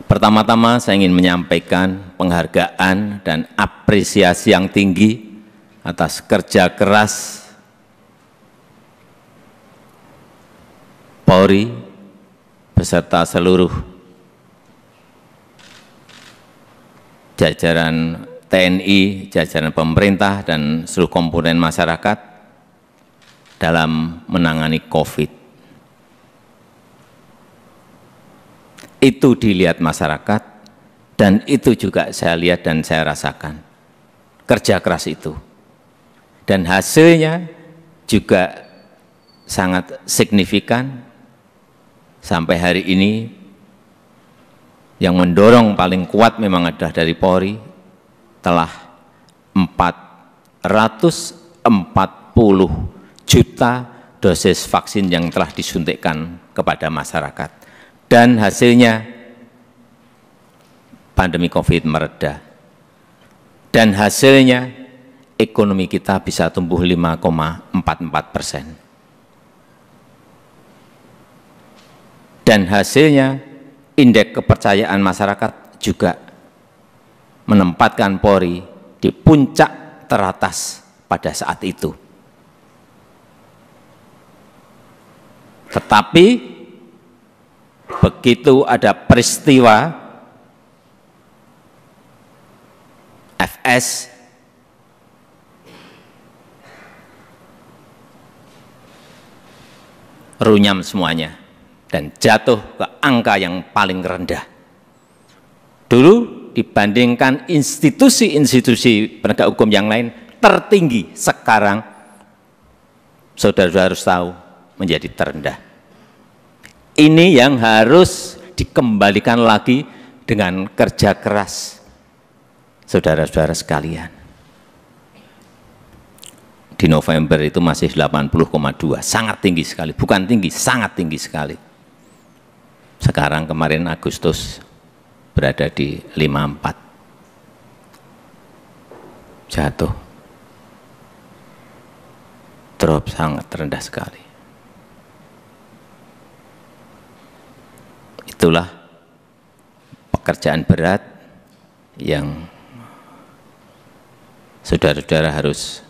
Pertama-tama saya ingin menyampaikan penghargaan dan apresiasi yang tinggi atas kerja keras Polri beserta seluruh jajaran TNI, jajaran pemerintah, dan seluruh komponen masyarakat dalam menangani COVID. Itu dilihat masyarakat, dan itu juga saya lihat dan saya rasakan. Kerja keras itu. Dan hasilnya juga sangat signifikan. Sampai hari ini, yang mendorong paling kuat memang adalah dari Polri, telah 440 juta dosis vaksin yang telah disuntikkan kepada masyarakat. Dan hasilnya pandemi COVID mereda. Dan hasilnya ekonomi kita bisa tumbuh 5,44%. Dan hasilnya indeks kepercayaan masyarakat juga menempatkan Polri di puncak teratas pada saat itu. Tetapi begitu ada peristiwa FS, runyam semuanya dan jatuh ke angka yang paling rendah. Dulu dibandingkan institusi-institusi penegak hukum yang lain tertinggi, sekarang saudara-saudara harus tahu menjadi terendah. Ini yang harus dikembalikan lagi dengan kerja keras saudara-saudara sekalian. Di November itu masih 80,2, sangat tinggi sekali, bukan tinggi, sangat tinggi sekali. Sekarang kemarin Agustus berada di 54, jatuh, drop sangat rendah sekali. Itulah pekerjaan berat yang saudara-saudara harus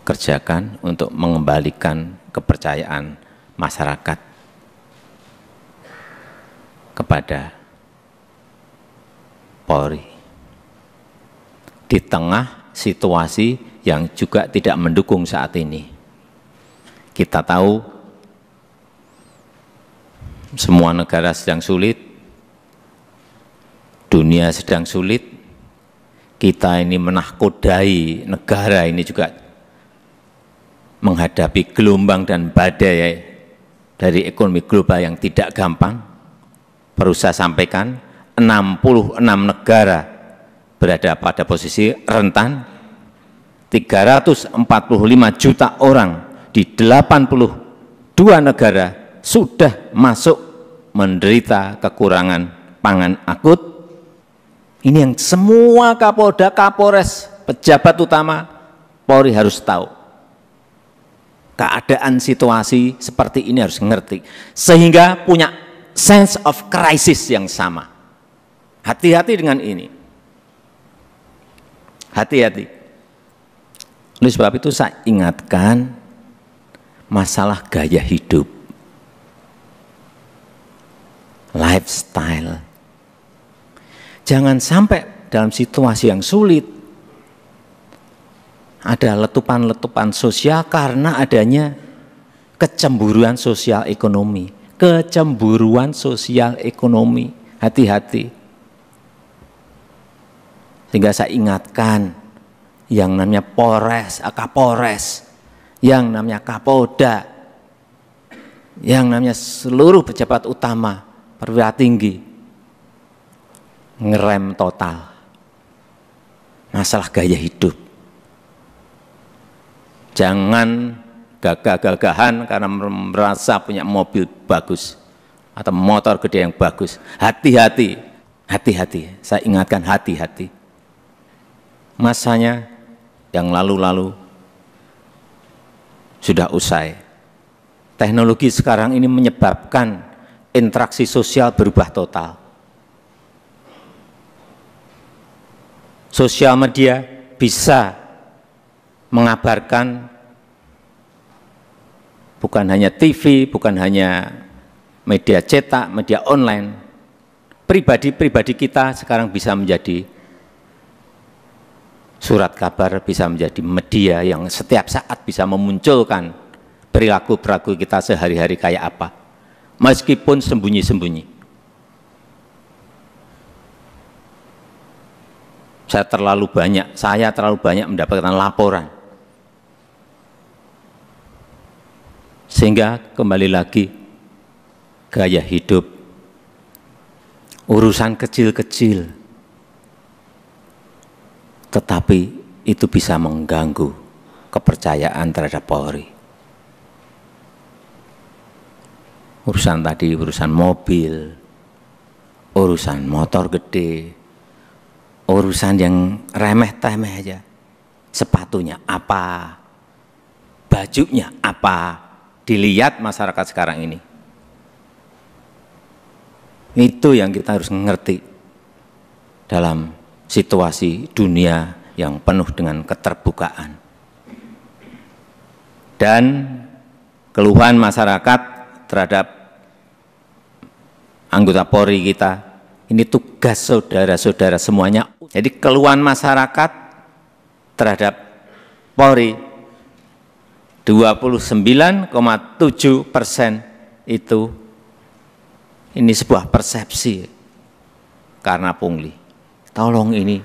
kerjakan untuk mengembalikan kepercayaan masyarakat kepada Polri di tengah situasi yang juga tidak mendukung saat ini. Kita tahu semua negara sedang sulit, dunia sedang sulit, kita ini menahkodai negara ini juga menghadapi gelombang dan badai dari ekonomi global yang tidak gampang. Perlu saya sampaikan, 66 negara berada pada posisi rentan, 345 juta orang di 82 negara sudah masuk menderita kekurangan pangan akut. Ini yang semua Kapolda, Kapolres, pejabat utama Polri harus tahu. Keadaan situasi seperti ini harus ngerti, sehingga punya sense of crisis yang sama. Hati-hati dengan ini. Hati-hati. Oleh sebab itu saya ingatkan masalah gaya hidup, lifestyle. Jangan sampai dalam situasi yang sulit ada letupan-letupan sosial karena adanya kecemburuan sosial ekonomi. Kecemburuan sosial ekonomi, hati-hati. Sehingga saya ingatkan yang namanya Polres, Kapolres, yang namanya Kapolda, yang namanya seluruh pejabat utama, perwira tinggi, ngerem total masalah gaya hidup. Jangan gagah-gagahan karena merasa punya mobil bagus atau motor gede yang bagus. Hati-hati, hati-hati. Saya ingatkan hati-hati. Masanya yang lalu-lalu sudah usai. teknologi sekarang ini menyebabkan interaksi sosial berubah total. Sosial media bisa mengabarkan bukan hanya TV, bukan hanya media cetak, media online. Pribadi-pribadi kita sekarang bisa menjadi surat kabar, bisa menjadi media yang setiap saat bisa memunculkan perilaku-perilaku kita sehari-hari kayak apa, meskipun sembunyi-sembunyi. Saya terlalu banyak mendapatkan laporan. Sehingga kembali lagi, gaya hidup, urusan kecil-kecil, tetapi itu bisa mengganggu kepercayaan terhadap Polri. Urusan tadi, urusan mobil, urusan motor gede, urusan yang remeh-temeh aja. Sepatunya apa, bajunya apa, dilihat masyarakat sekarang ini. Itu yang kita harus mengerti dalam situasi dunia yang penuh dengan keterbukaan. Dan keluhan masyarakat terhadap anggota Polri kita, ini tugas saudara-saudara semuanya. Jadi keluhan masyarakat terhadap Polri 29,7% itu ini sebuah persepsi karena pungli. Tolong ini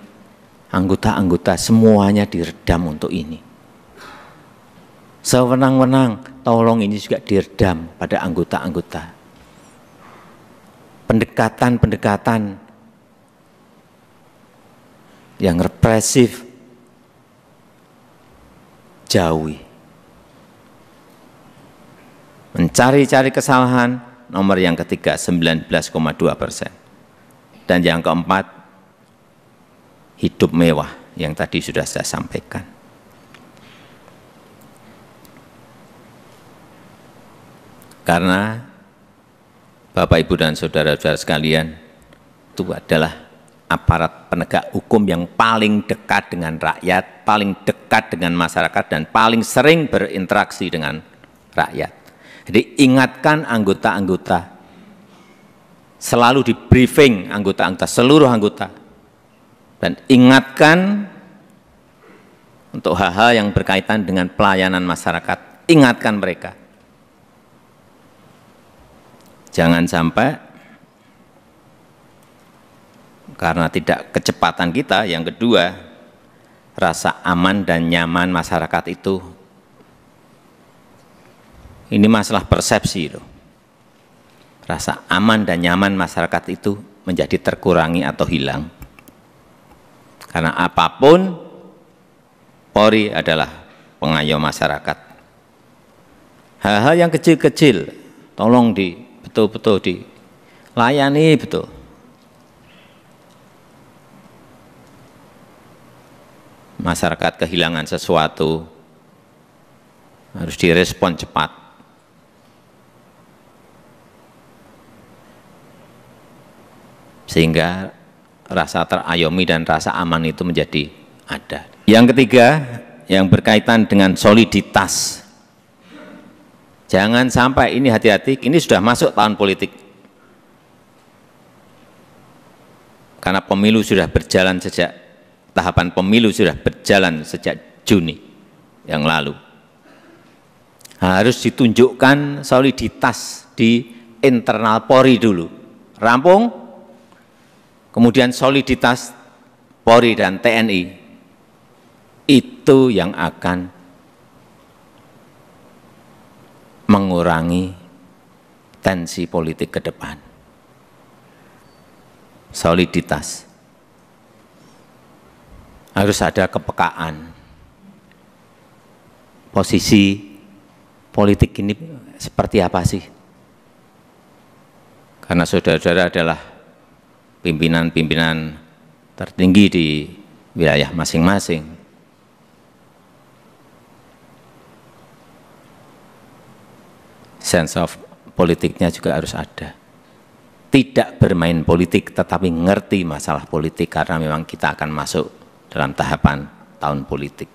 anggota-anggota semuanya diredam untuk ini. Sewenang-wenang, tolong ini juga diredam pada anggota-anggota. Pendekatan-pendekatan yang represif jauhi. Mencari-cari kesalahan, nomor yang ketiga 19,2%. Dan yang keempat, hidup mewah yang tadi sudah saya sampaikan. Karena Bapak, Ibu, dan saudara-saudara sekalian, itu adalah aparat penegak hukum yang paling dekat dengan rakyat, paling dekat dengan masyarakat, dan paling sering berinteraksi dengan rakyat. Jadi ingatkan anggota-anggota, selalu di briefing anggota-anggota, seluruh anggota, dan ingatkan untuk hal-hal yang berkaitan dengan pelayanan masyarakat, ingatkan mereka. Jangan sampai karena tidak kecepatan kita, yang kedua, rasa aman dan nyaman masyarakat itu, ini masalah persepsi loh. Rasa aman dan nyaman masyarakat itu menjadi terkurangi atau hilang. Karena apapun, Polri adalah pengayom masyarakat. Hal-hal yang kecil-kecil, tolong betul-betul dilayani betul. Masyarakat kehilangan sesuatu, harus direspon cepat. Sehingga rasa terayomi dan rasa aman itu menjadi ada. Yang ketiga, yang berkaitan dengan soliditas. Jangan sampai, ini hati-hati, ini sudah masuk tahun politik. Karena pemilu sudah berjalan sejak, tahapan pemilu sudah berjalan sejak Juni yang lalu. Harus ditunjukkan soliditas di internal Polri dulu. Rampung, kemudian soliditas Polri dan TNI, itu yang akan mengurangi tensi politik ke depan. Soliditas. Harus ada kepekaan. Posisi politik ini seperti apa sih? Karena saudara-saudara adalah pimpinan-pimpinan tertinggi di wilayah masing-masing. sense of politiknya juga harus ada. Tidak bermain politik, tetapi ngerti masalah politik, karena memang kita akan masuk dalam tahapan tahun politik.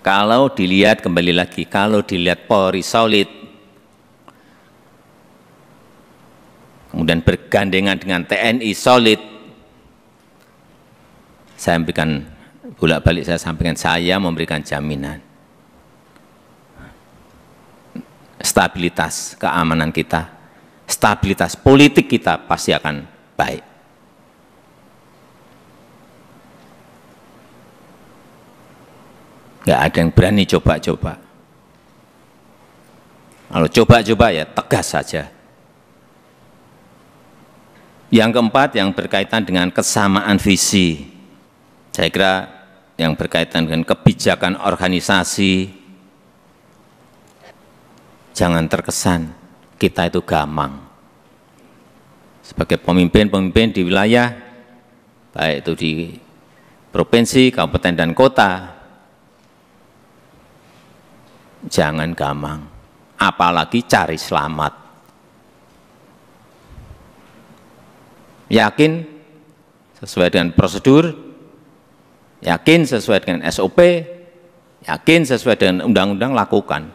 Kalau dilihat, kembali lagi, kalau dilihat Polri solid, kemudian bergandengan dengan TNI solid, saya memberikan bolak-balik, saya sampaikan, saya memberikan jaminan stabilitas keamanan kita, stabilitas politik kita pasti akan baik. Nggak ada yang berani coba-coba. Kalau coba-coba ya tegas saja. Yang keempat, yang berkaitan dengan kesamaan visi. Saya kira yang berkaitan dengan kebijakan organisasi, jangan terkesan kita itu gamang. Sebagai pemimpin-pemimpin di wilayah, baik itu di provinsi, kabupaten, dan kota, jangan gamang, apalagi cari selamat. Yakin sesuai dengan prosedur, yakin sesuai dengan SOP, yakin sesuai dengan undang-undang, lakukan.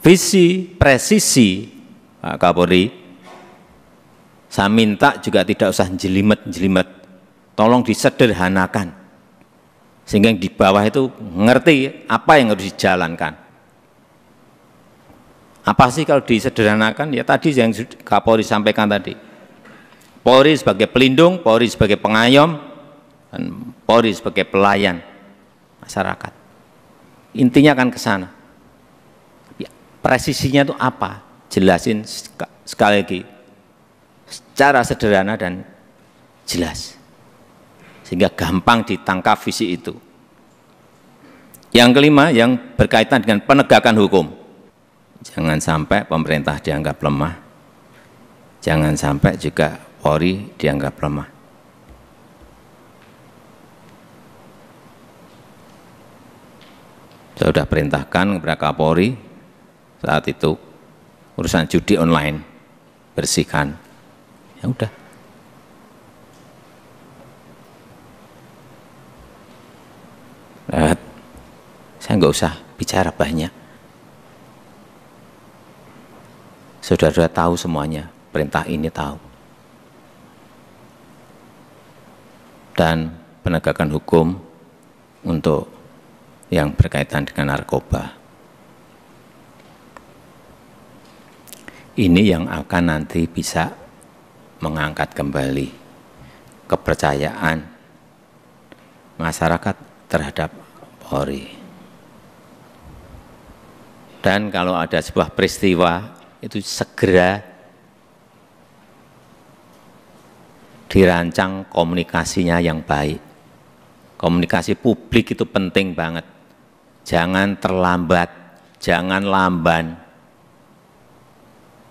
Visi, presisi, Pak Kapolri, saya minta juga tidak usah jelimet-jelimet, tolong disederhanakan, sehingga yang di bawah itu ngerti apa yang harus dijalankan. Apa sih kalau disederhanakan? Ya tadi yang Kapolri sampaikan tadi, Polri sebagai pelindung, Polri sebagai pengayom, dan Polri sebagai pelayan masyarakat. Intinya akan ke sana. Presisinya itu apa? Jelasin sekali lagi, secara sederhana dan jelas, sehingga gampang ditangkap visi itu. Yang kelima, yang berkaitan dengan penegakan hukum. Jangan sampai pemerintah dianggap lemah, jangan sampai juga Polri dianggap lemah. Saya sudah perintahkan kepada Kapolri saat itu urusan judi online, bersihkan, ya udah. Saya nggak usah bicara banyak. Saudara-saudara tahu semuanya, perintah ini tahu. Dan penegakan hukum untuk yang berkaitan dengan narkoba. Ini yang akan nanti bisa mengangkat kembali kepercayaan masyarakat terhadap Polri. Dan kalau ada sebuah peristiwa, itu segera dirancang komunikasinya yang baik. Komunikasi publik itu penting banget. Jangan terlambat, jangan lamban.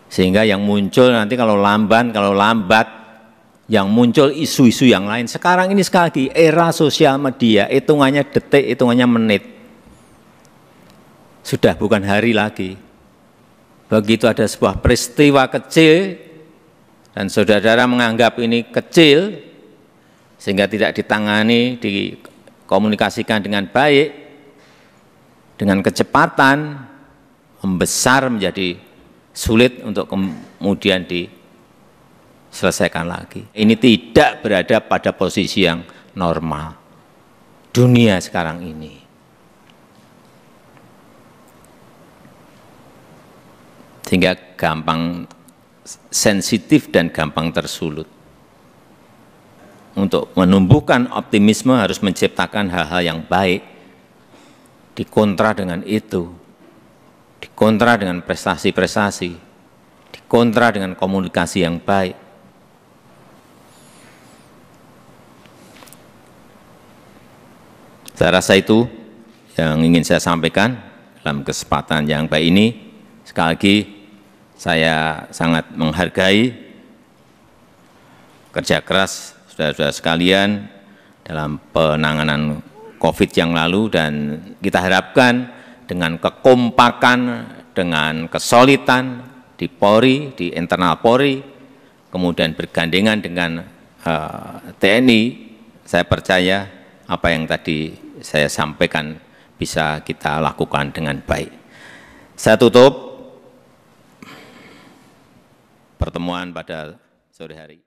Sehingga yang muncul nanti kalau lambat, yang muncul isu-isu yang lain. Sekarang ini sekali lagi, era sosial media, hitungannya detik, hitungannya menit. Sudah bukan hari lagi. Begitu ada sebuah peristiwa kecil, dan saudara-saudara menganggap ini kecil, sehingga tidak ditangani, dikomunikasikan dengan baik, dengan kecepatan, membesar menjadi sulit untuk kemudian diselesaikan lagi. Ini tidak berada pada posisi yang normal. Dunia sekarang ini. Sehingga gampang sensitif dan gampang tersulut. Untuk menumbuhkan optimisme harus menciptakan hal-hal yang baik, dikontra dengan itu. Dikontra dengan prestasi-prestasi, dikontra dengan komunikasi yang baik. Saya rasa itu yang ingin saya sampaikan dalam kesempatan yang baik ini. Sekali lagi, saya sangat menghargai kerja keras saudara-saudara sekalian dalam penanganan COVID yang lalu, dan kita harapkan dengan kekompakan, dengan kesolidan di Polri, di internal Polri, kemudian bergandengan dengan TNI, saya percaya apa yang tadi saya sampaikan bisa kita lakukan dengan baik. Saya tutup pertemuan pada sore hari.